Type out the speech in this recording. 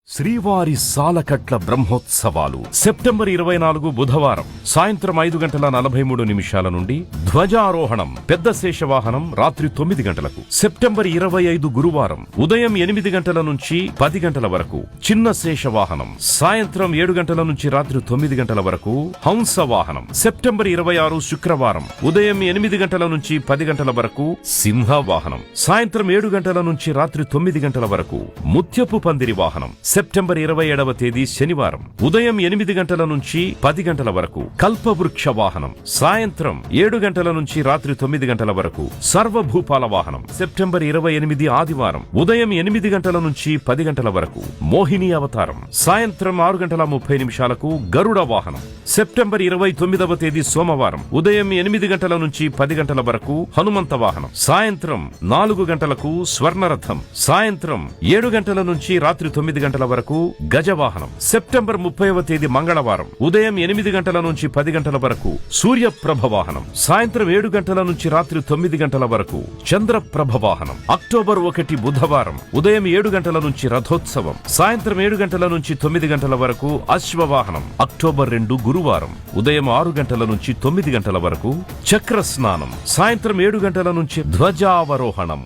శ్రీవారి సాలకట్ల బ్రహ్మోత్సవాలు సెప్టెంబర్ 24 బుధవారం సాయంత్రం 5:43 నుండి ధ్వజారోహణం పెద్ద శేషవాహనం రాత్రి 9 గంటలకు. సెప్టెంబర్ 25 గురువారం ఉదయం 8 గంటల నుంచి 10 గంటల వరకు చిన్న శేషవాహనం, సాయంత్రం 7 గంటల నుంచి రాత్రి 9 గంటల వరకు హంస వాహనం. సెప్టెంబర్ 26 శుక్రవారం ఉదయం 8 గంటల నుంచి 10 గంటల వరకు సింహ వాహనం, సాయంత్రం 7 గంటల నుంచి రాత్రి 9 గంటల వరకు ముత్యపు పందిరి వాహనం. సెప్టెంబర్ 27వ తేదీ శనివారం ఉదయం 8 గంటల నుంచి 10 గంటల వరకు కల్పవృక్ష వాహనం, సాయంత్రం 7 గంటల నుంచి రాత్రి 9 గంటల వరకు సర్వభూపాల వాహనం. సెప్టెంబర్ 28 ఆదివారం ఉదయం 8 గంటల నుంచి 10 గంటల వరకు మోహిని అవతారం, సాయంత్రం 6:30 గరుడ వాహనం. సెప్టెంబర్ 29వ తేదీ సోమవారం ఉదయం 8 గంటల నుంచి 10 గంటల వరకు హనుమంత వాహనం, సాయంత్రం 4 గంటలకు స్వర్ణరథం, సాయంత్రం 7 గంటల నుంచి రాత్రి 9 గంటల వరకు గజవాహనం. సెప్టెంబర్ 30వ తేదీ మంగళవారం ఉదయం 8 గంటల నుంచి 10 గంటల వరకు సూర్యప్రభ వాహనం, సాయంత్రం 7 గంటల నుంచి రాత్రి 9 గంటల వరకు చంద్రప్రభ వాహనం. అక్టోబర్ 1 బుధవారం ఉదయం 7 గంటల నుంచి రథోత్సవం, సాయంత్రం 7 గంటల నుంచి 9 గంటల వరకు అశ్వవాహనం. అక్టోబర్ 2 గురువారం ఉదయం 6 గంటల నుంచి 9 గంటల వరకు చక్ర స్నానం, సాయంత్రం 7 గంటల నుంచి ధ్వజావరోహణం.